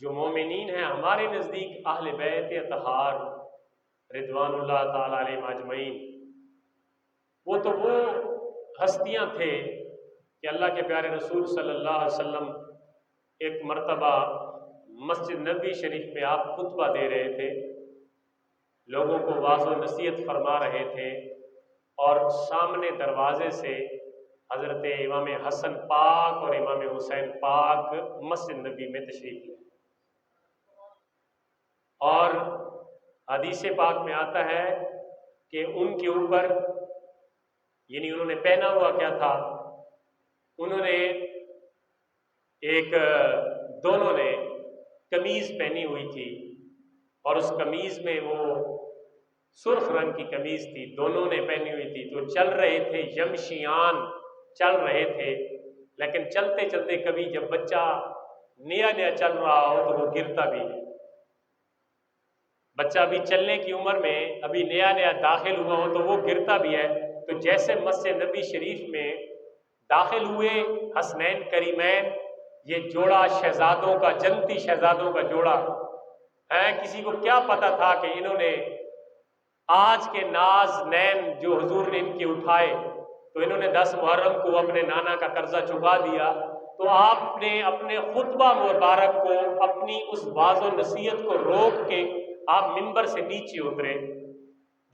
جو مومنین ہیں ہمارے نزدیک اہل بیت اطہار رضوان اللہ تعالی علیہم اجمعین، وہ تو وہ ہستیاں تھے کہ اللہ کے پیارے رسول صلی اللہ علیہ وسلم ایک مرتبہ مسجد نبوی شریف میں آپ خطبہ دے رہے تھے، لوگوں کو واعظ و نصیحت فرما رہے تھے، اور سامنے دروازے سے حضرت امام حسن پاک اور امام حسین پاک مسجد نبوی میں تشریف لے، اور حدیث پاک میں آتا ہے کہ ان کے اوپر، یعنی انہوں نے پہنا ہوا کیا تھا، انہوں نے دونوں نے قمیض پہنی ہوئی تھی، اور اس قمیض میں وہ سرخ رنگ کی قمیض تھی، دونوں نے پہنی ہوئی تھی، تو چل رہے تھے یمشیان، چل رہے تھے، لیکن چلتے چلتے کبھی جب بچہ نیا نیا چل رہا ہو تو وہ گرتا بھی ہے، بچہ ابھی چلنے کی عمر میں ابھی نیا نیا داخل ہوا ہو تو وہ گرتا بھی ہے۔ تو جیسے مسجد نبی شریف میں داخل ہوئے حسنین کریمین، یہ جوڑا شہزادوں کا، جنتی شہزادوں کا جوڑا ہے، کسی کو کیا پتا تھا کہ انہوں نے آج کے ناز نین جو حضور نے ان کے اٹھائے، تو انہوں نے 10 محرم کو اپنے نانا کا قرضہ چکا دیا، تو آپ نے اپنے خطبہ مبارک کو، اپنی اس واعظ و نصیحت کو روک کے آپ ممبر سے نیچے اترے۔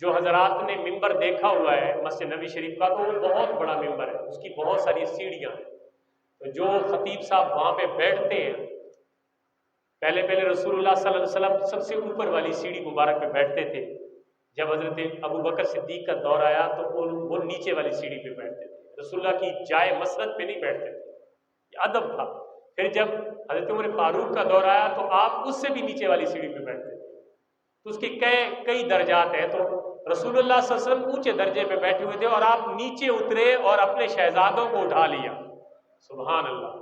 جو حضرات نے ممبر دیکھا ہوا ہے مسجد نبی شریف کا، تو وہ بہت بڑا ممبر ہے، اس کی بہت ساری سیڑھیاں ہیں، تو جو خطیب صاحب وہاں پہ بیٹھتے ہیں، پہلے رسول اللہ صلی اللہ علیہ وسلم سب سے اوپر والی سیڑھی مبارک پہ بیٹھتے تھے، جب حضرت ابو بکر صدیق کا دور آیا تو وہ نیچے والی سیڑھی پہ بیٹھتے تھے، رسول اللہ کی جائے مسند پہ نہیں بیٹھتے تھے، یہ ادب تھا۔ پھر جب حضرت عمر فاروق کا دور آیا تو آپ اس سے بھی نیچے والی سیڑھی پہ بیٹھتے تھے، تو اس کے کئی درجات ہیں، تو رسول اللہ صلی اللہ علیہ وسلم اونچے درجے پہ بیٹھے ہوئے تھے اور آپ نیچے اترے اور اپنے شہزادوں کو اٹھا لیا، سبحان اللہ،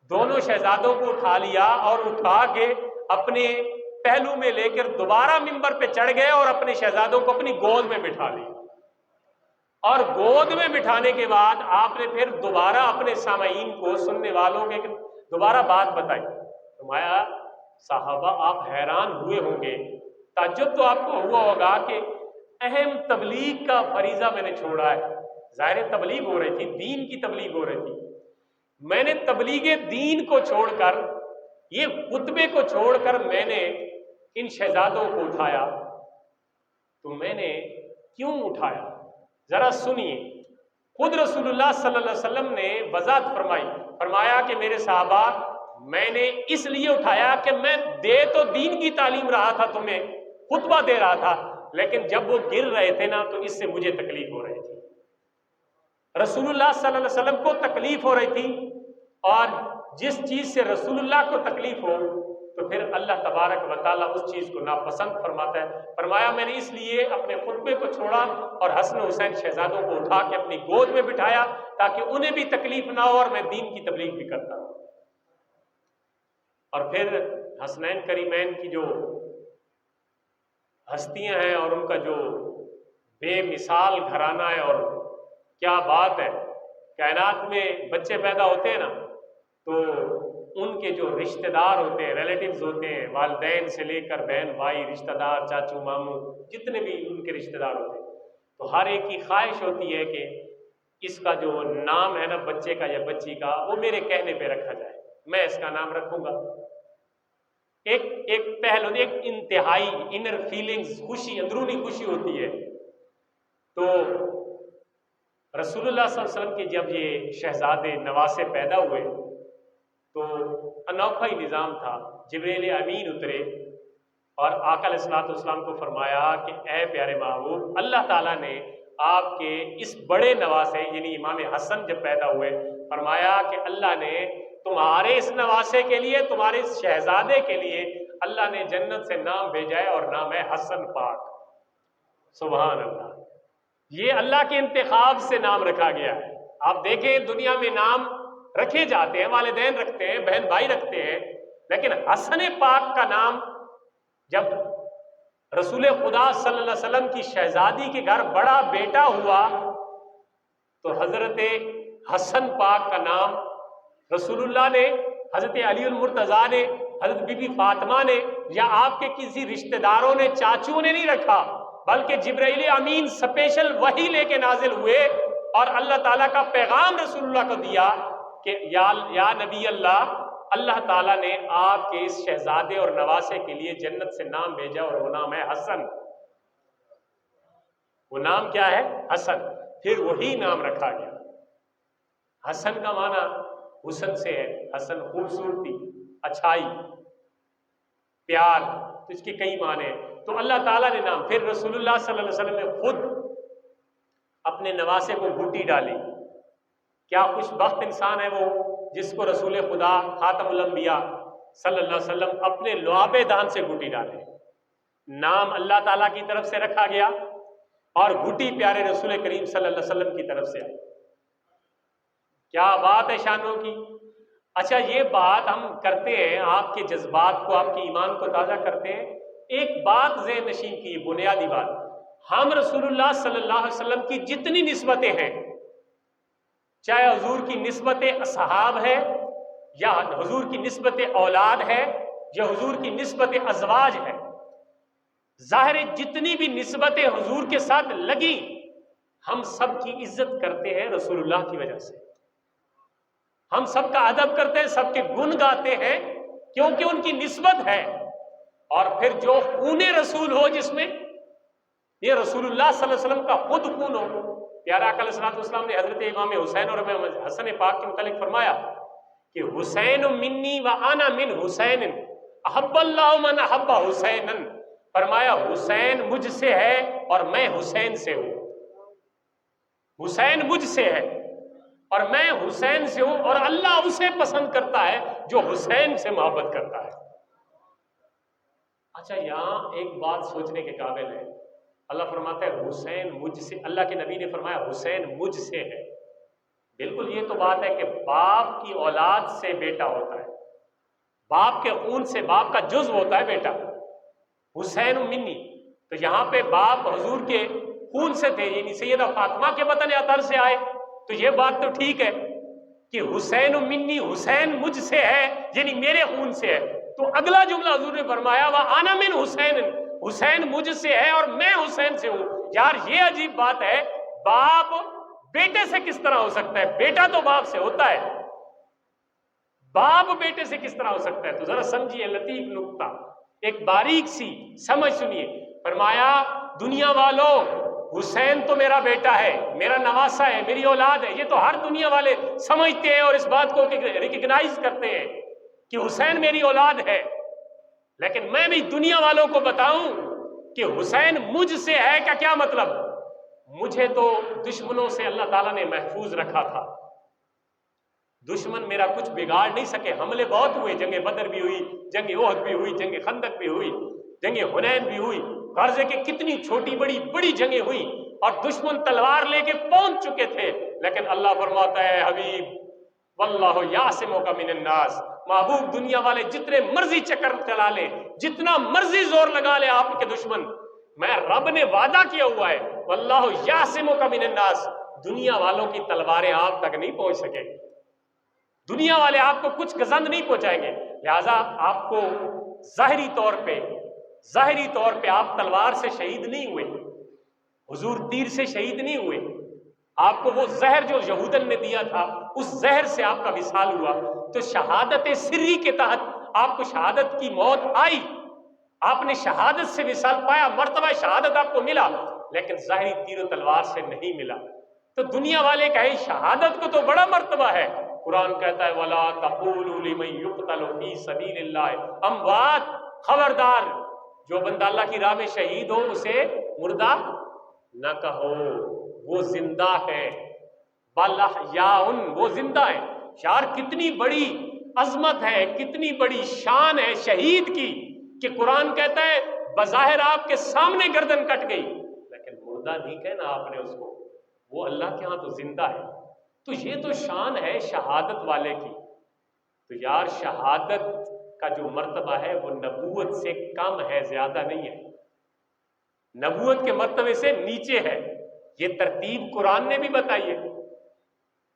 دونوں شہزادوں کو اٹھا لیا اور اٹھا کے اپنے پہلو میں لے کر دوبارہ ممبر پہ چڑھ گئے اور اپنے شہزادوں کو اپنی گود میں بٹھا لیا، اور گود میں بٹھانے کے بعد آپ نے پھر دوبارہ اپنے سامعین کو، سننے والوں کے دوبارہ بات بتائی۔ فرمایا صحابہ آپ حیران ہوئے ہوں گے، تعجب تو آپ کو ہوا ہوگا کہ اہم تبلیغ کا فریضہ میں نے چھوڑا ہے، ظاہر تبلیغ ہو رہی تھی، دین کی تبلیغ ہو رہی تھی، میں نے تبلیغ دین کو چھوڑ کر، یہ خطبے کو چھوڑ کر میں نے ان شہزادوں کو اٹھایا، تو میں نے کیوں اٹھایا ذرا سنیے۔ خود رسول اللہ صلی اللہ علیہ وسلم نے وضاحت فرمایا کہ میرے صحابہ، میں نے اس لیے اٹھایا کہ میں دے تو دین کی تعلیم رہا تھا، تمہیں خطبہ دے رہا تھا، لیکن جب وہ گر رہے تھے نا تو اس سے مجھے تکلیف ہو رہی تھی، رسول اللہ صلی اللہ علیہ وسلم کو تکلیف ہو رہی تھی، اور جس چیز سے رسول اللہ کو تکلیف ہو تو پھر اللہ تبارک و تعالیٰ اس چیز کو ناپسند فرماتا ہے۔ فرمایا میں نے اس لیے اپنے خطبے کو چھوڑا اور حسن حسین شہزادوں کو اٹھا کے اپنی گود میں بٹھایا تاکہ انہیں بھی تکلیف نہ ہو اور میں دین کی تبلیغ بھی کرتا ہوں۔ اور پھر حسنین کریمین کی جو ہستیاں ہیں اور ان کا جو بے مثال گھرانہ ہے، اور کیا بات ہے، کائنات میں بچے پیدا ہوتے ہیں نا تو ان کے جو رشتہ دار ہوتے ہیں، ریلیٹیوز ہوتے ہیں، والدین سے لے کر بہن بھائی، رشتہ دار، چاچو ماموں، جتنے بھی ان کے رشتہ دار ہوتے ہیں، تو ہر ایک کی خواہش ہوتی ہے کہ اس کا جو نام ہے نا بچے کا یا بچی کا، وہ میرے کہنے پہ رکھا جائے، میں اس کا نام رکھوں گا۔ ایک پہل ہوتی ہے، ایک انتہائی انر فیلنگز، خوشی، اندرونی خوشی ہوتی ہے۔ تو رسول اللہ صلی اللہ علیہ وسلم کے جب یہ شہزادے نواسے پیدا ہوئے تو انوکھا ہی نظام تھا، جبریل امین اترے اور آقا علیہ الصلوۃ والسلام کو فرمایا کہ اے پیارے محبوب، اللہ تعالیٰ نے آپ کے اس بڑے نواسے یعنی امام حسن جب پیدا ہوئے، فرمایا کہ اللہ نے تمہارے اس نواسے کے لیے، تمہارے اس شہزادے کے لیے اللہ نے جنت سے نام بھیجا ہے اور نام ہے حسن پاک، سبحان اللہ، یہ اللہ کے انتخاب سے نام رکھا گیا ہے۔ آپ دیکھیں دنیا میں نام رکھے جاتے ہیں، والدین رکھتے ہیں، بہن بھائی رکھتے ہیں، لیکن حسن پاک کا نام جب رسول خدا صلی اللہ علیہ وسلم کی شہزادی کے گھر بڑا بیٹا ہوا تو حضرت حسن پاک کا نام رسول اللہ نے، حضرت علی المرتضیٰ نے حضرت بی بی فاطمہ نے یا آپ کے کسی رشتہ داروں نے، چاچوں نے نہیں رکھا، بلکہ جبرائیل امین سپیشل وحی لے کے نازل ہوئے اور اللہ تعالیٰ کا پیغام رسول اللہ کو دیا کہ یا نبی اللہ، اللہ تعالیٰ نے آپ کے اس شہزادے اور نواسے کے لیے جنت سے نام بھیجا اور وہ نام ہے حسن۔ وہ نام کیا ہے؟ حسن۔ پھر وہی نام رکھا گیا۔ حسن کا معنی حسن سے ہے، حسن خوبصورتی، اچھائی، پیار، تو اس کے کئی معنی ہیں۔ تو اللہ تعالیٰ نے نام، پھر رسول اللہ صلی اللہ علیہ وسلم نے خود اپنے نواسے کو گھوٹی ڈالی۔ کیا خوش بخت انسان ہے وہ جس کو رسول خدا خاتم الانبیاء صلی اللہ علیہ وسلم اپنے لعاب دہن سے گھوٹی ڈالے۔ نام اللہ تعالیٰ کی طرف سے رکھا گیا اور گھوٹی پیارے رسول کریم صلی اللہ علیہ وسلم کی طرف سے آئی۔ کیا بات ہے شانوں کی۔ اچھا، یہ بات ہم کرتے ہیں، آپ کے جذبات کو، آپ کے ایمان کو تازہ کرتے ہیں۔ ایک بات ذہن نشین کی، بنیادی بات، ہم رسول اللہ صلی اللہ علیہ وسلم کی جتنی نسبتیں ہیں، چاہے حضور کی نسبت اصحاب ہے یا حضور کی نسبت اولاد ہے یا حضور کی نسبت ازواج ہے، ظاہر ہے جتنی بھی نسبتیں حضور کے ساتھ لگی، ہم سب کی عزت کرتے ہیں رسول اللہ کی وجہ سے، ہم سب کا ادب کرتے ہیں، سب کے گن گاتے ہیں کیونکہ ان کی نسبت ہے۔ اور پھر جو خون رسول ہو، جس میں یہ رسول اللہ صلی اللہ علیہ وسلم کا خود خون ہو۔ پیارا آقا علیہ الصلوۃ والسلام نے حضرت امام حسین اور امام حسن پاک کے متعلق فرمایا کہ حسین منی و انا من حسین، احب اللہ من احب حسینا، فرمایا حسین مجھ سے ہے اور میں حسین سے ہوں، حسین مجھ سے ہے اور میں حسین سے ہوں، اور اللہ اسے پسند کرتا ہے جو حسین سے محبت کرتا ہے۔ اچھا، یہاں ایک بات سوچنے کے قابل ہے، اللہ فرماتا ہے حسین مجھ سے، اللہ کے نبی نے فرمایا حسین مجھ سے ہے۔ بالکل یہ تو بات ہے کہ باپ کی اولاد سے بیٹا ہوتا ہے، باپ کے خون سے باپ کا جزو ہوتا ہے بیٹا۔ حسین منی، تو یہاں پہ باپ حضور کے خون سے تھے، یعنی سیدہ فاطمہ کے بطن اطہر سے آئے، تو یہ بات تو ٹھیک ہے کہ حسین منی، حسین مجھ سے ہے یعنی میرے خون سے ہے۔ تو اگلا جملہ حضور نے فرمایا وَأَنَا مِنْ حسین، حسین مجھ سے ہے اور میں حسین سے ہوں۔ یار یہ عجیب بات ہے، باپ بیٹے سے کس طرح ہو سکتا ہے؟ بیٹا تو باپ سے ہوتا ہے، باپ بیٹے سے کس طرح ہو سکتا ہے؟ تو ذرا سمجھیے، لطیف نکتہ، ایک باریک سی سمجھ سنیے۔ فرمایا دنیا والوں، حسین تو میرا بیٹا ہے، میرا نواسا ہے، میری اولاد ہے، یہ تو ہر دنیا والے سمجھتے ہیں اور اس بات کو ریکگنائز کرتے ہیں کہ حسین میری اولاد ہے، لیکن میں بھی دنیا والوں کو بتاؤں کہ حسین مجھ سے ہے کا کیا مطلب؟ مجھے تو دشمنوں سے اللہ تعالیٰ نے محفوظ رکھا تھا، دشمن میرا کچھ بگاڑ نہیں سکے۔ حملے بہت ہوئے، جنگ بدر بھی ہوئی، جنگ احد بھی ہوئی، جنگ خندق بھی ہوئی، جنگ حنین بھی ہوئی، غرض ہے کہ کتنی چھوٹی بڑی جنگیں ہوئی اور دشمن تلوار لے کے پہنچ چکے تھے، لیکن اللہ فرماتا ہے حبیب واللہ یعصمک من الناس، محبوب دنیا والے جتنے مرضی چکر چلا لے، جتنا مرضی زور لگا لے آپ کے دشمن، میں رب نے وعدہ کیا ہوا ہے واللہ یعصمک من الناس، دنیا والوں کی تلواریں آپ تک نہیں پہنچ سکے گی، دنیا والے آپ کو کچھ گزند نہیں پہنچائیں گے۔ لہذا آپ کو ظاہری طور پہ آپ تلوار سے شہید نہیں ہوئے، حضور تیر سے شہید نہیں ہوئے، آپ کو وہ زہر جو یہودن نے دیا تھا اس زہر سے آپ کا وصال ہوا، تو شہادت سری کے تحت آپ کو شہادت کی موت آئی، آپ نے شہادت سے وصال پایا، مرتبہ شہادت آپ کو ملا، لیکن ظاہری تیر و تلوار سے نہیں ملا۔ تو دنیا والے کہیں شہادت کو تو بڑا مرتبہ ہے، قرآن کہتا ہے وَلَا تَقُولُوا لِمَن يُقْتَلُ فِي سَبِيلِ اللَّهِ اموات، خبردار جو بندہ اللہ کی راہ میں شہید ہو اسے مردہ نہ کہو، وہ زندہ ہے، بل احیاء، وہ زندہ ہے۔ یار کتنی بڑی عظمت ہے، کتنی بڑی شان ہے شہید کی کہ قرآن کہتا ہے بظاہر آپ کے سامنے گردن کٹ گئی لیکن مردہ نہیں کہنا آپ نے اس کو، وہ اللہ کے ہاں تو زندہ ہے۔ تو یہ تو شان ہے شہادت والے کی۔ تو یار شہادت کا جو مرتبہ ہے وہ نبوت سے کم ہے، زیادہ نہیں ہے، نبوت کے مرتبے سے نیچے ہے، یہ ترتیب قرآن نے بھی بتائی ہے۔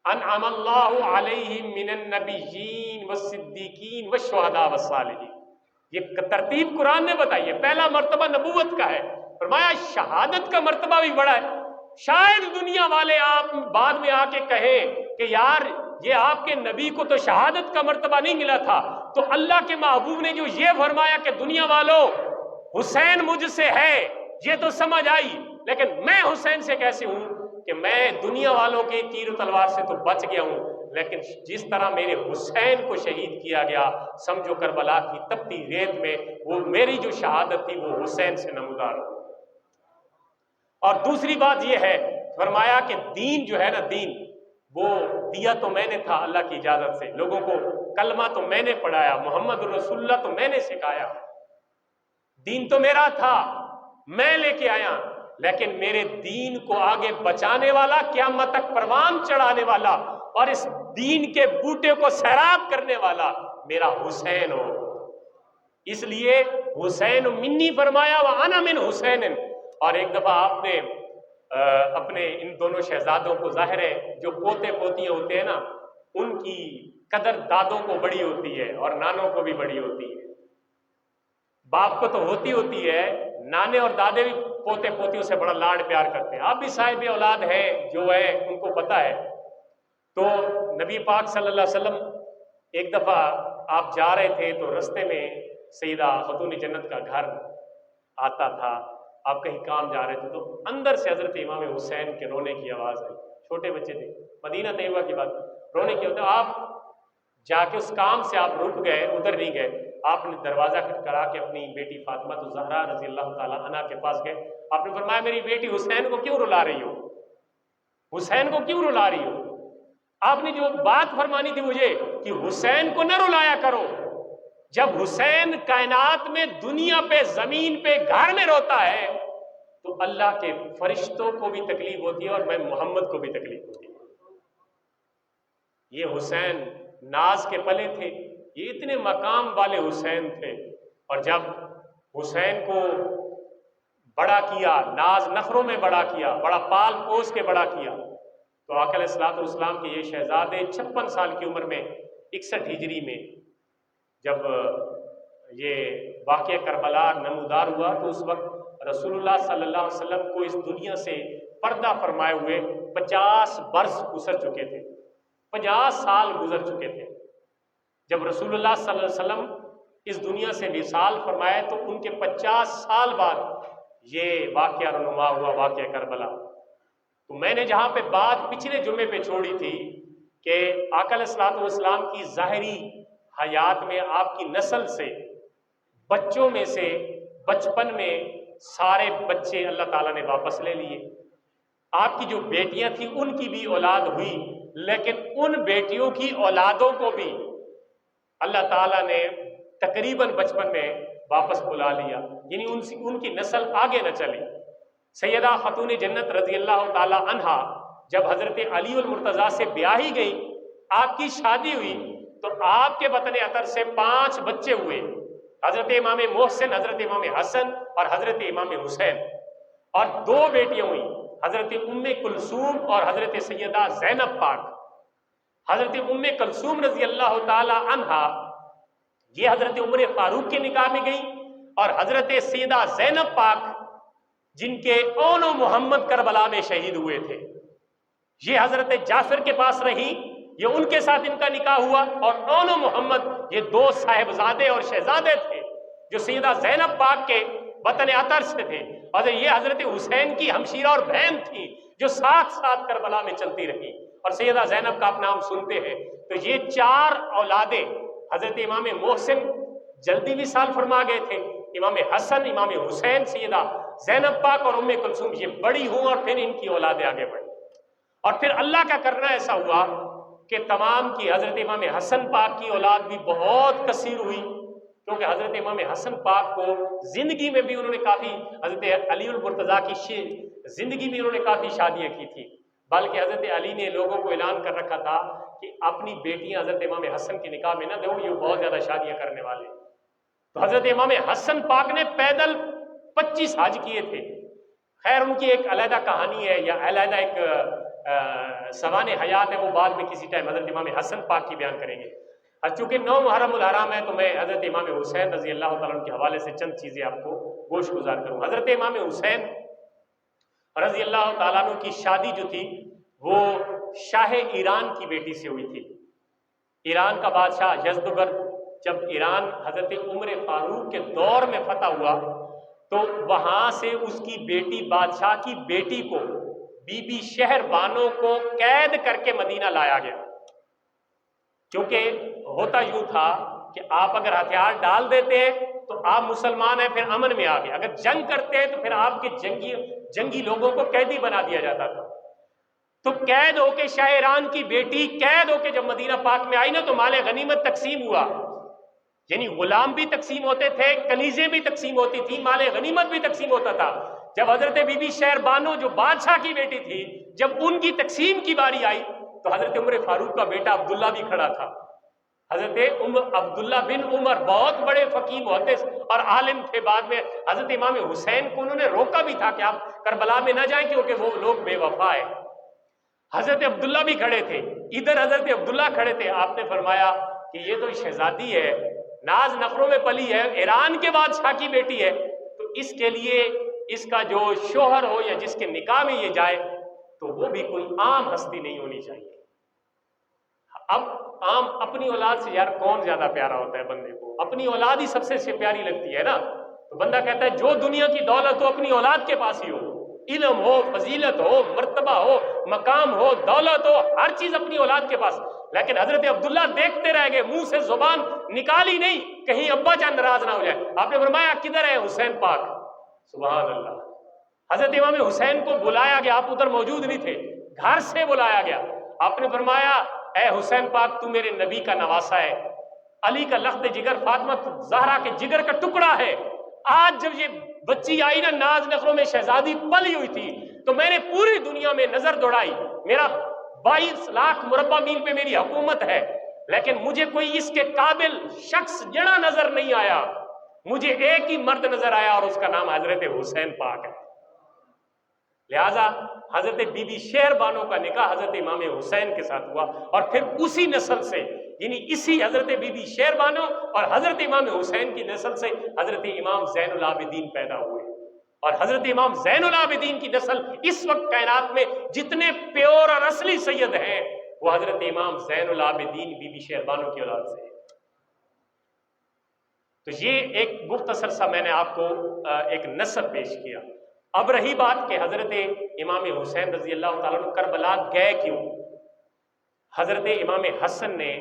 انعم اللہ علیہم من النبیین والصدیقین والشہداء والصالحین. یہ ترتیب قرآن نے بتائی ہے. پہلا مرتبہ نبوت کا ہے، فرمایا شہادت کا مرتبہ بھی بڑا ہے. شاید دنیا والے آپ بعد میں آ کے کہیں کہ یار یہ آپ کے نبی کو تو شہادت کا مرتبہ نہیں ملا تھا، تو اللہ کے محبوب نے جو یہ فرمایا کہ دنیا والوں حسین مجھ سے ہے، یہ تو سمجھ آئی، لیکن میں حسین سے کیسے ہوں کہ میں دنیا والوں کے تیر و تلوار سے تو بچ گیا ہوں، لیکن جس طرح میرے حسین کو شہید کیا گیا سمجھو کربلا کی تپتی ریت میں، وہ میری جو شہادت تھی وہ حسین سے نمودار ہو. اور دوسری بات یہ ہے، فرمایا کہ دین جو ہے نا، دین وہ دیا تو میں نے تھا اللہ کی اجازت سے، لوگوں کو کلمہ تو میں نے پڑھایا، محمد رسول اللہ تو میں نے سکھایا، دین تو میرا تھا میں لے کے آیا، لیکن میرے دین کو آگے بچانے والا، قیامت تک پروان چڑھانے والا اور اس دین کے بوٹے کو سیراب کرنے والا میرا حسین ہو. اس لیے حسین منی فرمایا وانا من حسین. اور ایک دفعہ آپ نے اپنے ان دونوں شہزادوں کو، ظاہر ہے جو پوتے پوتیاں ہوتے ہیں نا ان کی قدر دادوں کو بڑی ہوتی ہے اور نانوں کو بھی بڑی ہوتی ہے. باپ کو تو ہوتی ہے، نانے اور دادے بھی پوتے پوتیوں سے بڑا لاڈ پیار کرتے ہیں. آپ بھی صاحب اولاد ہے جو ہے ان کو پتہ ہے. تو نبی پاک صلی اللہ علیہ وسلم ایک دفعہ آپ جا رہے تھے تو رستے میں سیدہ خاتون جنت کا گھر آتا تھا، آپ کہیں کام جا رہے تھے تو اندر سے حضرت امام حسین کے رونے کی آواز آئی. چھوٹے بچے تھے، مدینہ طیبہ کی بات، رونے کی ہوتا. آپ جا کے اس کام سے آپ رک گئے، ادھر نہیں گئے، آپ نے دروازہ کھٹکھٹا کے اپنی بیٹی فاطمہ الزہرا رضی اللہ تعالی عنہا کے پاس گئے. آپ نے فرمایا میری بیٹی حسین کو کیوں رلا رہی ہو، حسین کو کیوں رلا رہی ہو؟ آپ نے جو بات فرمانی تھی مجھے کہ حسین کو نہ رلایا کرو. جب حسین کائنات میں دنیا پہ زمین پہ گھر میں روتا ہے تو اللہ کے فرشتوں کو بھی تکلیف ہوتی ہے اور میں محمد کو بھی تکلیف ہوتی ہے. یہ حسین ناز کے پلے تھے، یہ اتنے مقام والے حسین تھے، اور جب حسین کو بڑا کیا، ناز نخروں میں بڑا کیا، بڑا پال پوس کے بڑا کیا، تو آقا علیہ الصلوۃ والسلام کے یہ شہزادے 56 سال کی عمر میں 61 ہجری میں جب یہ واقعہ کربلا نمودار ہوا تو اس وقت رسول اللہ صلی اللہ علیہ وسلم کو اس دنیا سے پردہ فرمائے ہوئے 50 برس گزر چکے تھے، 50 سال گزر چکے تھے. جب رسول اللہ صلی اللہ علیہ وسلم اس دنیا سے وصال فرمائے تو ان کے 50 سال بعد یہ واقعہ رونما ہوا، واقعہ کربلا. تو میں نے جہاں پہ بات پچھلے جمعے پہ چھوڑی تھی کہ آقا علیہ الصلوۃ والسلام کی ظاہری حیات میں آپ کی نسل سے، بچوں میں سے بچپن میں سارے بچے اللہ تعالیٰ نے واپس لے لیے. آپ کی جو بیٹیاں تھیں ان کی بھی اولاد ہوئی، لیکن ان بیٹیوں کی اولادوں کو بھی اللہ تعالیٰ نے تقریباً بچپن میں واپس بلا لیا، یعنی ان کی نسل آگے نہ چلی. سیدہ خاتون جنت رضی اللہ تعالی عنہا جب حضرت علی المرتضیٰ سے بیاہی گئی، آپ کی شادی ہوئی تو آپ کے بطن عطر سے 5 بچے ہوئے، حضرت امام محسن، حضرت امام حسن اور حضرت امام حسین. اور 2 بیٹیاں ہوئیں، حضرت ام کلثوم اور حضرت سیدہ زینب پاک. حضرت ام کلثوم رضی اللہ تعالی عنہا یہ حضرت عمر فاروق کے نکاح میں گئی، اور حضرت سیدہ زینب پاک جن کے اون و محمد کربلا میں شہید ہوئے تھے، یہ حضرت جعفر کے پاس رہی، یہ ان کے ساتھ ان کا نکاح ہوا. اور اون و محمد یہ 2 صاحبزادے اور شہزادے تھے جو سیدہ زینب پاک کے وطن عطر سے تھے، اور یہ حضرت حسین کی ہمشیرہ اور بہن تھی جو ساتھ ساتھ کربلا میں چلتی رہی. اور سیدہ زینب کا آپ نام سنتے ہیں. تو یہ 4 اولادیں حضرت امام محسن جلدی وصال فرما گئے تھے، امام حسن، امام حسین، سیدہ زینب پاک اور ام کلثوم یہ بڑی ہوں، اور پھر ان کی اولادیں آگے بڑھی. اور پھر اللہ کا کرنا ایسا ہوا کہ تمام کی حضرت امام حسن پاک کی اولاد بھی بہت کثیر ہوئی، کیونکہ حضرت امام حسن پاک کو زندگی میں بھی انہوں نے کافی، حضرت علی المرتضیٰ کی زندگی میں انہوں نے کافی شادیاں کی تھی، بلکہ حضرت علی نے لوگوں کو اعلان کر رکھا تھا کہ اپنی بیٹیاں حضرت امام حسن کے نکاح میں نہ دو، یہ بہت زیادہ شادیاں کرنے والے. تو حضرت امام حسن پاک نے پیدل 25 حج کیے تھے. خیر ان کی ایک علیحدہ کہانی ہے یا علیحدہ ایک سوانح حیات ہے وہ بعد میں کسی ٹائم حضرت امام حسن پاک کی بیان کریں گے. اور چونکہ 9 محرم الحرام ہے تو میں حضرت امام حسین رضی اللہ تعالیٰ عنہ کے حوالے سے چند چیزیں آپ کو گوش گزار کروں. حضرت امام حسین رضی اللہ تعالیٰ عنہ کی شادی جو تھی وہ شاہ ایران کی بیٹی سے ہوئی تھی. ایران کا بادشاہ یزدگرد جب ایران حضرت عمر فاروق کے دور میں فتح ہوا تو وہاں سے اس کی بیٹی بادشاہ کی بیٹی کو بی بی شہر بانو کو قید کر کے مدینہ لایا گیا. کیونکہ ہوتا یوں تھا کہ آپ اگر ہتھیار ڈال دیتے ہیں تو آپ مسلمان ہیں پھر امن میں آ گئے، اگر جنگ کرتے ہیں تو پھر آپ کے جنگی لوگوں کو قیدی بنا دیا جاتا تھا. تو قید ہو کے شاہ ایران کی بیٹی قید ہو کے جب مدینہ پاک میں آئی نا تو مال غنیمت تقسیم ہوا، یعنی غلام بھی تقسیم ہوتے تھے، کنیزیں بھی تقسیم ہوتی تھی، مال غنیمت بھی تقسیم ہوتا تھا. جب حضرت بی بی شہر بانو جو بادشاہ کی بیٹی تھی جب ان کی تقسیم کی باری آئی تو حضرت عمر فاروق کا بیٹا عبداللہ بھی کھڑا تھا. حضرت عبداللہ بن عمر بہت بڑے فقیہ محدث اور عالم تھے. بعد میں حضرت امام حسین کو انہوں نے روکا بھی تھا کہ آپ کربلا میں نہ جائیں کیونکہ وہ لوگ بے وفا ہیں. حضرت عبداللہ بھی کھڑے تھے، ادھر حضرت عبداللہ کھڑے تھے. آپ نے فرمایا کہ یہ تو شہزادی ہے، ناز نخروں میں پلی ہے، ایران کے بادشاہ کی بیٹی ہے، تو اس کے لیے اس کا جو شوہر ہو یا جس کے نکاح میں یہ جائے تو وہ بھی کوئی عام ہستی نہیں ہونی چاہیے. اب عام اپنی اولاد سے یار کون زیادہ پیارا ہوتا ہے بندے کو؟ اپنی اولاد ہی سب سے پیاری لگتی ہے نا. تو بندہ کہتا ہے جو دنیا کی دولت ہو اپنی اولاد کے پاس ہی ہو، علم ہو، فضیلت ہو، مرتبہ ہو، مقام ہو، دولت ہو، ہر چیز اپنی اولاد کے پاس. لیکن حضرت عبداللہ دیکھتے رہ گئے، منہ سے زبان نکالی نہیں کہیں ابا جان ناراض نہ ہو جائے. آپ نے فرمایا کدھر ہے حسین پاک؟ سبحان اللہ. حضرت امام حسین کو بلایا گیا، آپ ادھر موجود نہیں تھے، گھر سے بلایا گیا. آپ نے فرمایا اے حسین پاک تو میرے نبی کا نواسا ہے، علی کا لخت جگر، فاطمہ زہرا کے جگر کا ٹکڑا ہے. آج جب یہ بچی آئی نا ناز نخروں میں شہزادی پلی ہوئی تھی تو میں نے پوری دنیا میں نظر دوڑائی، میرا 22 لاکھ مربع میل پہ میری حکومت ہے لیکن مجھے کوئی اس کے قابل شخص جڑا نظر نہیں آیا. مجھے ایک ہی مرد نظر آیا اور اس کا نام حضرت حسین پاک ہے. لہذا حضرت بی بی شہر بانو کا نکاح حضرت امام حسین کے ساتھ ہوا اور پھر اسی نسل سے یعنی اسی حضرت بی بی شہر بانو اور حضرت امام حسین کی نسل سے حضرت امام زین العابدین پیدا ہوئے. اور حضرت امام زین العابدین کی نسل اس وقت کائنات میں جتنے پیور اور اصلی سید ہیں وہ حضرت امام زین العابدین بی بی شہر بانو کی اولاد سے. تو یہ ایک مختصر سا میں نے آپ کو ایک نسب پیش کیا. اب رہی بات کہ حضرت امام حسین رضی اللہ تعالیٰ عنہ کربلا گئے کیوں؟ حضرت امام حسن نے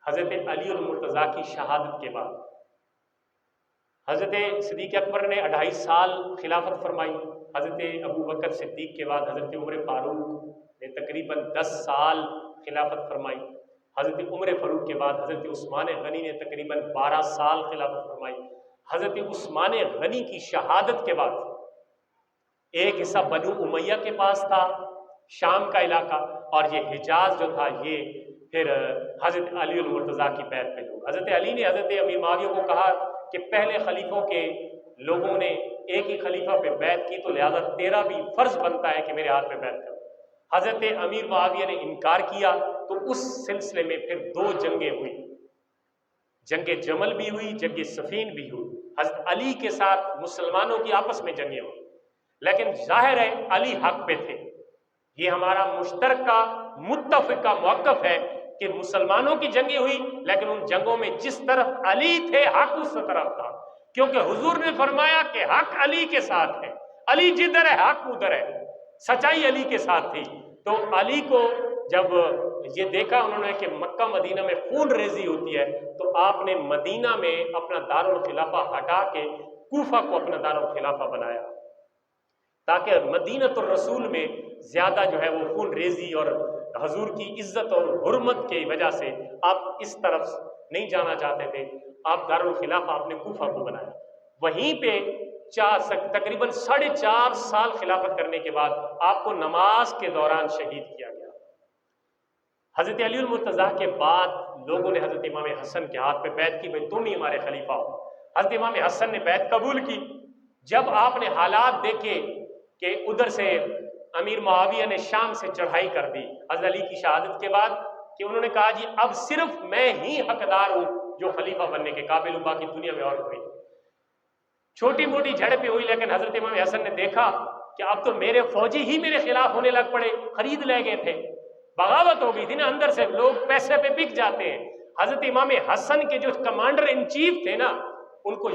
حضرت علی المرتضیٰ کی شہادت کے بعد حضرت صدیق اکبر نے 2.5 سال خلافت فرمائی، حضرت ابو بکر صدیق کے بعد حضرت عمر فاروق نے تقریباً 10 سال خلافت فرمائی، حضرت عمر فاروق کے بعد حضرت عثمان غنی نے تقریباً 12 سال خلافت فرمائی. حضرت عثمان غنی کی شہادت کے بعد ایک حصہ بنو امیہ کے پاس تھا، شام کا علاقہ، اور یہ حجاز جو تھا یہ پھر حضرت علی المرتضیٰ کی بیعت پہ ہو. حضرت علی نے حضرت امیر معاویہ کو کہا کہ پہلے خلیفوں کے لوگوں نے ایک ہی خلیفہ پہ بیعت کی تو لہذا تیرا بھی فرض بنتا ہے کہ میرے ہاتھ پہ بیعت کر. حضرت امیر معاویہ نے انکار کیا تو اس سلسلے میں پھر 2 جنگیں ہوئی، جنگ جمل بھی ہوئی، جنگ صفین بھی ہوئی. حضرت علی کے ساتھ مسلمانوں کی آپس میں جنگیں ہوئی لیکن ظاہر ہے علی حق پہ تھے. یہ ہمارا مشترکہ متفقہ موقف ہے کہ مسلمانوں کی جنگیں ہوئی لیکن ان جنگوں میں جس طرف علی تھے حق اس طرف تھا، کیونکہ حضور نے فرمایا کہ حق علی کے ساتھ ہے، علی جدھر ہے حق ادھر ہے، سچائی علی کے ساتھ تھی. تو علی کو جب یہ دیکھا انہوں نے کہ مکہ مدینہ میں خون ریزی ہوتی ہے تو آپ نے مدینہ میں اپنا دارالخلافہ ہٹا کے کوفہ کو اپنا دارالخلافہ بنایا تاکہ مدینۃ الرسول میں زیادہ جو ہے وہ خون ریزی اور حضور کی عزت اور حرمت کی وجہ سے آپ اس طرف نہیں جانا چاہتے تھے. آپ دارالخلافہ آپ نے کوفہ کو بنایا. وہیں پہ تقریباً 4.5 سال خلافت کرنے کے بعد آپ کو نماز کے دوران شہید کیا گیا. حضرت علی المرتضیٰ کے بعد لوگوں نے حضرت امام حسن کے ہاتھ پہ بیعت کی، بھائی تم ہی ہمارے خلیفہ ہو. حضرت امام حسن نے بیعت قبول کی. جب آپ نے حالات دیکھے کہ ادھر سے امیر معاویہ نے شام سے چڑھائی کر دی حضرت علی کی شہادت کے بعد کہ انہوں نے کہا جی اب صرف میں ہی حقدار ہوں جو خلیفہ بننے کے قابل ہوں، باقی دنیا میں اور کوئی۔ چھوٹی موٹی جھڑپیں ہوئی، لیکن حضرت امام حسن نے دیکھا کہ اب تو میرے فوجی ہی میرے خلاف ہونے لگ پڑے، خرید لے گئے تھے، بغاوت ہو گئی تھی نا، اندر سے لوگ پیسے پہ بک جاتے ہیں۔ حضرت امام حسن کے جو کمانڈر ان چیف تھے نا، ان کو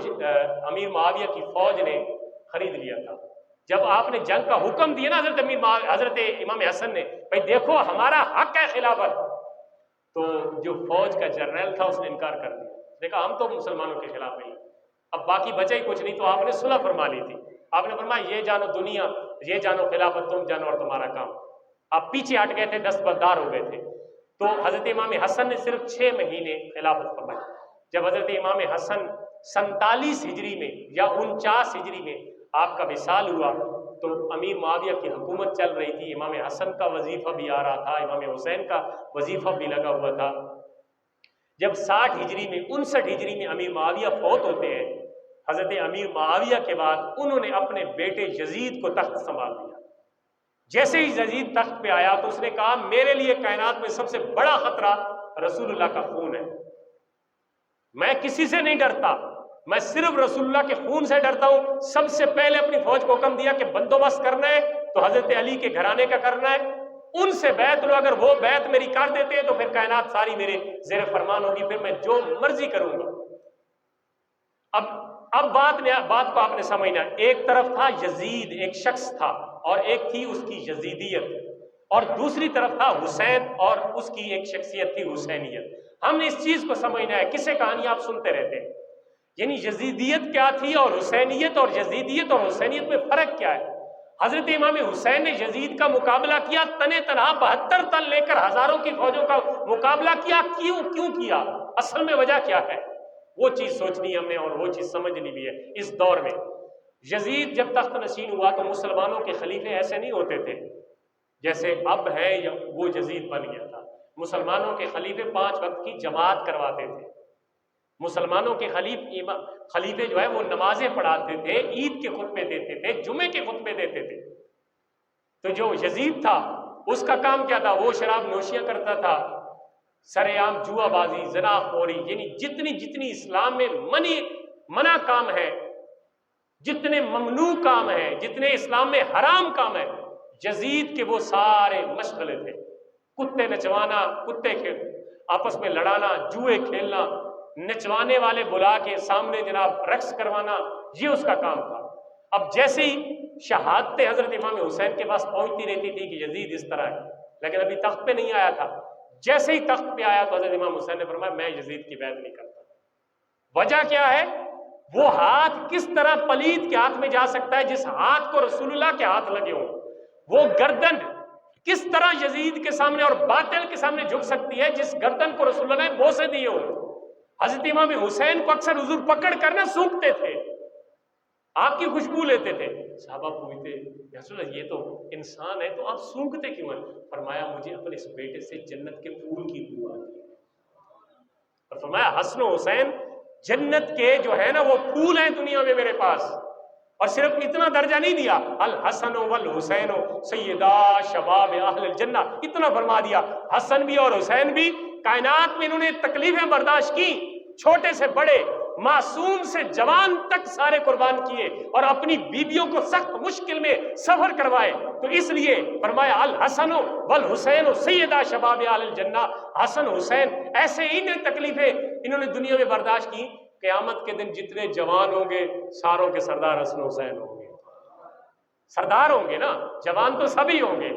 امیر معاویہ کی فوج نے خرید لیا تھا۔ جب آپ نے جنگ کا حکم دیا نا حضرت امام حسن نے، بھائی دیکھو ہمارا حق ہے خلافت، تو جو فوج کا جنرل تھا اس نے انکار کر دیا، دیکھا ہم تو مسلمانوں کے خلاف نہیں، اب باقی بچا ہی کچھ نہیں، تو آپ نے صلح فرما لی تھی۔ آپ نے فرمایا یہ جانو دنیا، یہ جانو خلافت، تم جانو اور تمہارا کام۔ آپ پیچھے ہٹ گئے تھے، دستبردار ہو گئے تھے۔ تو حضرت امام حسن نے صرف 6 مہینے خلافت فرمائی۔ جب حضرت امام حسن 47 ہجری میں یا 49 ہجری میں آپ کا وصال ہوا تو امیر معاویہ کی حکومت چل رہی تھی، امام حسن کا وظیفہ بھی آ رہا تھا، امام حسین کا وظیفہ بھی لگا ہوا تھا۔ جب 60 ہجری میں 59 ہجری میں امیر معاویہ فوت ہوتے ہیں، حضرت امیر معاویہ کے بعد انہوں نے اپنے بیٹے یزید کو تخت سنبھال دیا۔ جیسے ہی یزید تخت پہ آیا تو اس نے کہا میرے لیے کائنات میں سب سے بڑا خطرہ رسول اللہ کا خون ہے، میں کسی سے نہیں ڈرتا، میں صرف رسول اللہ کے خون سے ڈرتا ہوں۔ سب سے پہلے اپنی فوج کو حکم دیا کہ بندوبست کرنا ہے تو حضرت علی کے گھرانے کا کرنا ہے، ان سے بیعت لو، اگر وہ بیعت میری کر دیتے ہیں تو پھر کائنات ساری میرے زیر فرمان ہوگی، پھر میں جو مرضی کروں گا۔ اب بات کو آپ نے سمجھنا، ایک طرف تھا یزید، ایک شخص تھا، اور ایک تھی اس کی یزیدیت، اور دوسری طرف تھا حسین اور اس کی ایک شخصیت تھی حسینیت۔ ہم نے اس چیز کو سمجھنا ہے، کسے کہانی آپ سنتے رہتے ہیں، یعنی یزیدیت کیا تھی اور حسینیت، اور یزیدیت اور حسینیت میں فرق کیا ہے۔ حضرت امام حسین نے یزید کا مقابلہ کیا، تنے تنہا 72 تن لے کر ہزاروں کی فوجوں کا مقابلہ کیا۔ کیوں کیا؟ اصل میں وجہ کیا ہے، وہ چیز سوچنی ہم نے اور وہ چیز سمجھنی بھی ہے۔ اس دور میں یزید جب تخت نشین ہوا تو مسلمانوں کے خلیفے ایسے نہیں ہوتے تھے جیسے اب ہے، یا وہ یزید بن گیا تھا۔ مسلمانوں کے خلیفے 5 وقت کی جماعت کرواتے تھے، مسلمانوں کے خلیفے جو ہے وہ نمازیں پڑھاتے تھے، عید کے خطبے دیتے تھے، جمعے کے خطبے دیتے تھے۔ تو جو یزید تھا اس کا کام کیا تھا، وہ شراب نوشیاں کرتا تھا، سر عام جوا بازی، زنا خوری، یعنی جتنی اسلام میں منع کام ہے، جتنے ممنوع کام ہیں، جتنے اسلام میں حرام کام ہے، یزید کے وہ سارے مشغلے تھے۔ کتے نچوانا، کتے کے آپس میں لڑانا، جوئے کھیلنا، نچوانے والے بلا کے سامنے جناب رقص کروانا، یہ اس کا کام تھا۔ اب جیسے ہی شہادت حضرت امام حسین کے پاس پہنچتی رہتی تھی کہ یزید اس طرح ہے، لیکن ابھی تخت پہ نہیں آیا تھا۔ جیسے ہی تخت پہ آیا تو حضرت امام حسین نے فرمایا میں یزید کی بیعت نہیں کرتا۔ وجہ کیا ہے؟ وہ ہاتھ کس طرح پلید کے ہاتھ میں جا سکتا ہے جس ہاتھ کو رسول اللہ کے ہاتھ لگے ہوں؟ وہ گردن کس طرح یزید کے سامنے اور باطل کے سامنے جھک سکتی ہے جس گردن کو رسول اللہ نے بوسے دیے ہوں؟ حضرت امام حسین کو اکثر حضور پکڑ کر نہ سونکھتے تھے، آپ کی خوشبو لیتے تھے، صحابہ پوچھتے یا رسول اللہ یہ تو انسان ہے تو آپ سونکھتے کیوں ہیں؟ فرمایا مجھے اپنے اس بیٹے سے جنت کے پھول کی بو آتی ہے۔ اور فرمایا حسن و حسین جنت کے جو ہے نا وہ پھول ہیں دنیا میں میرے پاس۔ اور صرف اتنا درجہ نہیں دیا، الحسن والحسین سیدا شباب اہل الجنہ، اتنا فرما دیا حسن بھی اور حسین بھی کائنات میں انہوں نے تکلیفیں برداشت کی، چھوٹے سے بڑے، معصوم سے جوان تک سارے قربان کیے، اور اپنی بیویوں کو سخت مشکل میں سفر کروائے۔ تو اس لیے فرمایا الحسن والحسین سیدا شباب اہل الجنہ، حسن حسین ایسے ہی تکلیفیں انہوں نے دنیا میں برداشت کی، قیامت کے دن جتنے جوان ہوں گے ساروں کے سردار حسن حسین ہوں گے، سردار ہوں گے نا، جوان تو سبھی ہوں گے،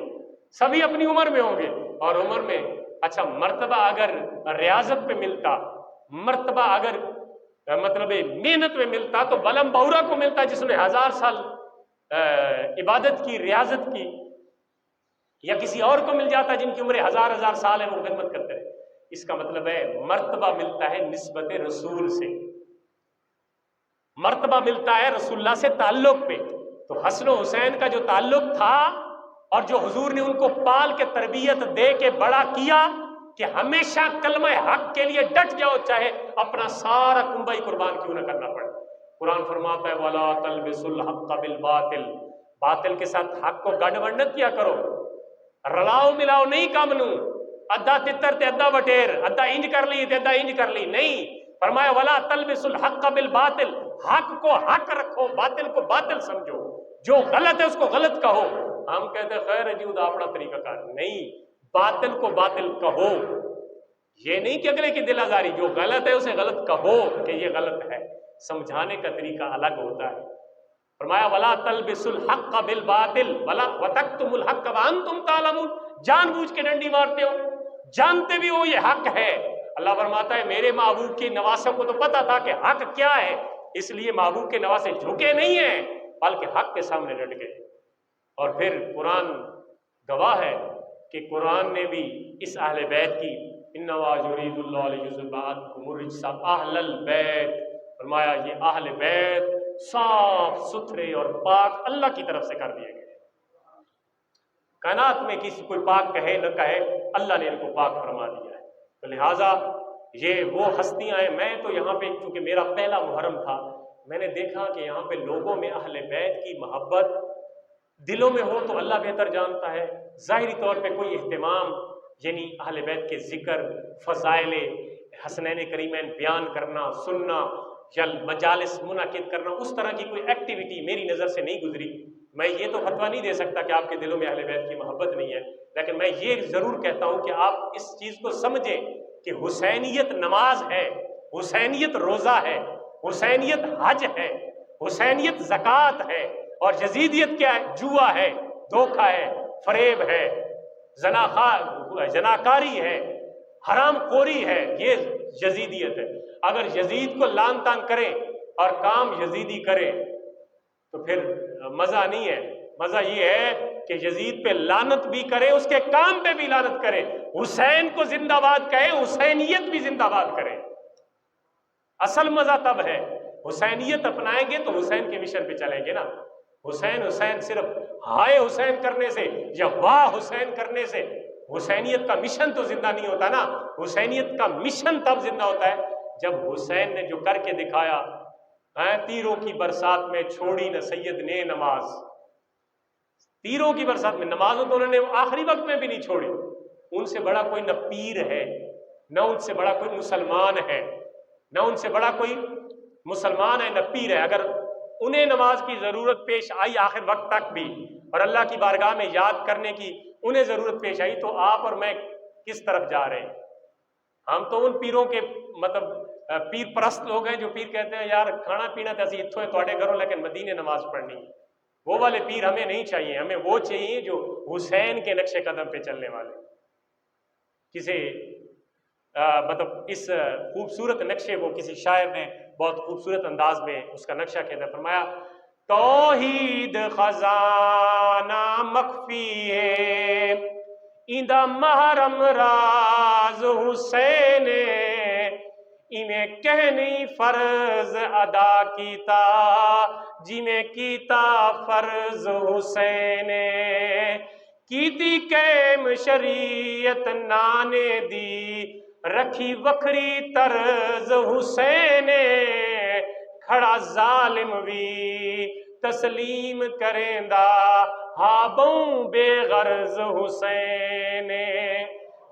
سبھی اپنی عمر میں ہوں گے، اور عمر میں اچھا مرتبہ اگر ریاضت پہ ملتا، مرتبہ اگر مطلب محنت میں ملتا تو بلم بہورا کو ملتا جس نے 1000 سال عبادت کی، ریاضت کی، یا کسی اور کو مل جاتا جن کی عمر 1000 سال ہے وہ خدمت کرتے رہے۔ اس کا مطلب ہے مرتبہ ملتا ہے نسبت رسول سے، مرتبہ ملتا ہے رسول اللہ سے تعلق پہ۔ تو حسن و حسین کا جو تعلق تھا اور جو حضور نے ان کو پال کے تربیت دے کے بڑا کیا کہ ہمیشہ کلمہ حق کے لیے ڈٹ جاؤ، چاہے اپنا سارا کنبہ ہی قربان کیوں نہ کرنا پڑے۔ قرآن فرماتا ہے وَلَا تَلْبِسُوا الْحَقَّ بِالْبَاطِلِ، باطل کے ساتھ حق کو گڈ نہ کیا کرو، رلاؤ ملاؤ نہیں کامنو، ادھا تتر تے ادھا وٹیر، ادھا انج کر لی تے ادھا انج کر لی، نہیں، فرمایا ولا تلبسوا الحق بالباطل، حق کو حق رکھو، باطل کو باطل سمجھو، جو غلط ہے اس کو غلط کہو۔ ہم کہتے ہیں خیر جی وہ اپنا طریقہ کار، نہیں، باطل کو باطل کہو، یہ نہیں کہ اگلے کی دل آزاری، جو غلط ہے اسے غلط کہو کہ یہ غلط ہے، سمجھانے کا طریقہ الگ ہوتا ہے۔ فرمایا ولا تلبسوا الحق بالباطل ولا وتکتموا الحق وانتم تعلمون، جان بوجھ کے ڈنڈی مارتے ہو، جانتے بھی ہو یہ حق ہے۔ اللہ فرماتا ہے میرے محبوب کے نواسوں کو تو پتا تھا کہ حق کیا ہے، اس لیے محبوب کے نواسے جھکے نہیں ہیں بلکہ حق کے سامنے ڈٹ گئے۔ اور پھر قرآن گواہ ہے کہ قرآن نے بھی اس اہل بیت کی انما یرید اللہ لیذھب عنکم الرجس اہل البیت، فرمایا یہ اہل بیت صاف ستھرے اور پاک اللہ کی طرف سے کر دیے گئے۔ کائنات میں کسی کوئی پاک کہے نہ کہے، اللہ نے ان کو پاک فرما دیا ہے۔ تو لہٰذا یہ وہ ہستیاں ہیں۔ میں تو یہاں پہ چونکہ میرا پہلا محرم تھا، میں نے دیکھا کہ یہاں پہ لوگوں میں اہل بیت کی محبت دلوں میں ہو تو اللہ بہتر جانتا ہے، ظاہری طور پہ کوئی اہتمام یعنی اہل بیت کے ذکر، فضائل حسنین کریمین بیان کرنا، سننا یا مجالس منعقد کرنا، اس طرح کی کوئی ایکٹیویٹی میری نظر سے نہیں گزری۔ میں یہ تو فتویٰ نہیں دے سکتا کہ آپ کے دلوں میں اہل بیت کی محبت نہیں ہے، لیکن میں یہ ضرور کہتا ہوں کہ آپ اس چیز کو سمجھیں کہ حسینیت نماز ہے، حسینیت روزہ ہے، حسینیت حج ہے، حسینیت زکوٰۃ ہے، اور یزیدیت کیا ہے؟ جوا ہے، دھوکہ ہے، فریب ہے، زناکاری ہے، حرام خوری ہے، یہ یزیدیت ہے۔ اگر یزید کو لان تان کرے اور کام یزیدی کرے تو پھر مزہ نہیں ہے، مزہ یہ ہے کہ یزید پہ لعنت بھی کرے، اس کے کام پہ بھی لعنت کرے، حسین کو زندہ باد کہے، حسینیت بھی زندہ باد کرے۔ اصل مزہ تب ہے، حسینیت اپنائیں گے تو حسین کے مشن پہ چلیں گے نا۔ حسین حسین صرف ہائے حسین کرنے سے یا واہ حسین کرنے سے حسینیت کا مشن تو زندہ نہیں ہوتا نا۔ حسینیت کا مشن تب زندہ ہوتا ہے جب حسین نے جو کر کے دکھایا، تیروں کی برسات میں چھوڑی نہ سید نے نماز، تیروں کی برسات میں نماز تو انہوں نے آخری وقت میں بھی نہیں چھوڑی۔ ان سے بڑا کوئی نہ پیر ہے، نہ ان سے بڑا کوئی مسلمان ہے، نہ ان سے بڑا کوئی مسلمان ہے، نہ پیر ہے۔ اگر انہیں نماز کی ضرورت پیش آئی آخر وقت تک بھی اور اللہ کی بارگاہ میں یاد کرنے کی انہیں ضرورت پیش آئی، تو آپ اور میں کس طرف جا رہے ہیں؟ ہم تو ان پیروں کے مطلب پیر پرست لوگ ہیں جو پیر کہتے ہیں یار کھانا پینا تو اسی اتھو ہے تواڈے گھروں لیکن مدینے نماز پڑھنی، وہ والے پیر ہمیں نہیں چاہیے۔ ہمیں وہ چاہیے جو حسین کے نقش قدم پہ چلنے والے، کسی مطلب اس خوبصورت نقشے کو کسی شاعر نے بہت خوبصورت انداز میں اس کا نقشہ کہتا ہے، فرمایا توحید خزانہ مخفی ہے ایندا محرم راز حسین، انہیں کہنی فرض ادا کیتا جی میں کیتا فرض حسین، کیتی قیم شریعت نانے دی رکھی وکھری طرز حسین، کھڑا ظالم بھی تسلیم کریندا ہابوں بے غرض حسین،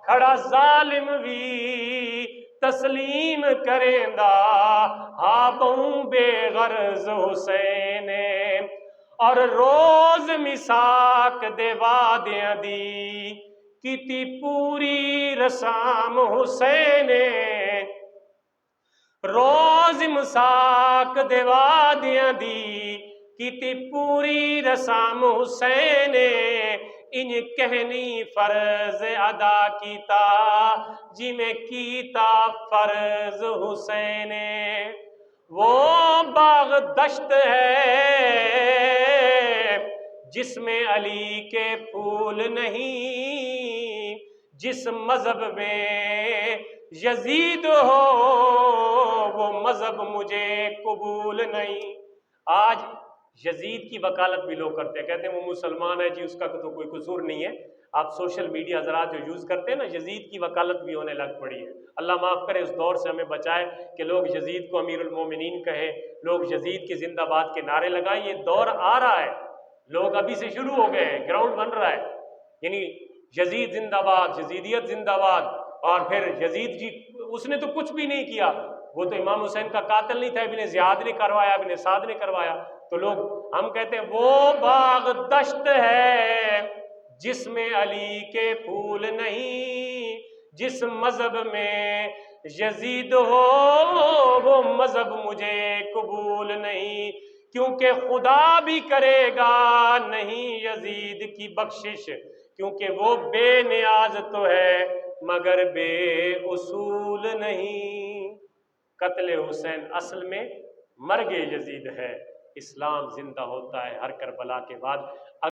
کھڑا ظالم بھی تسلیم کریندا ہابوں بے غرض حسین، اور روز مساک دے وعدیاں دی کیتی پوری رسام حسین، روز مساک دے وعدیاں دی کیتی پوری رسام حسین، ان کہنی فرض ادا کیتا جی میں کیتا فرض حسین، وہ باغ دشت ہے جس میں علی کے پھول نہیں، جس مذہب میں یزید ہو وہ مذہب مجھے قبول نہیں۔ آج یزید کی وکالت بھی لوگ کرتے ہیں، کہتے ہیں وہ مسلمان ہے جی اس کا تو کوئی قصور نہیں ہے۔ آپ سوشل میڈیا حضرات جو یوز کرتے ہیں نا، یزید کی وکالت بھی ہونے لگ پڑی ہے۔ اللہ معاف کرے، اس دور سے ہمیں بچائے کہ لوگ یزید کو امیر المومنین کہیں، لوگ یزید کی زندہ باد کے نعرے لگائیں۔ یہ دور آ رہا ہے، لوگ ابھی سے شروع ہو گئے ہیں، گراؤنڈ بن رہا ہے، یعنی یزید زندہ باد، یزیدیت زندہ باد، اور پھر یزید جی اس نے تو کچھ بھی نہیں کیا، وہ تو امام حسین کا قاتل نہیں تھا، ابن زیاد نے کروایا، ابن سعد نے کروایا، تو لوگ ہم کہتے ہیں وہ باغ دشت ہے جس میں علی کے پھول نہیں، جس مذہب میں یزید ہو وہ مذہب مجھے قبول نہیں، کیونکہ خدا بھی کرے گا نہیں یزید کی بخشش، کیونکہ وہ بے نیاز تو ہے مگر بے اصول نہیں۔ قتل حسین اصل میں مرگ یزید ہے، اسلام زندہ ہوتا ہے ہر کربلا کے بعد۔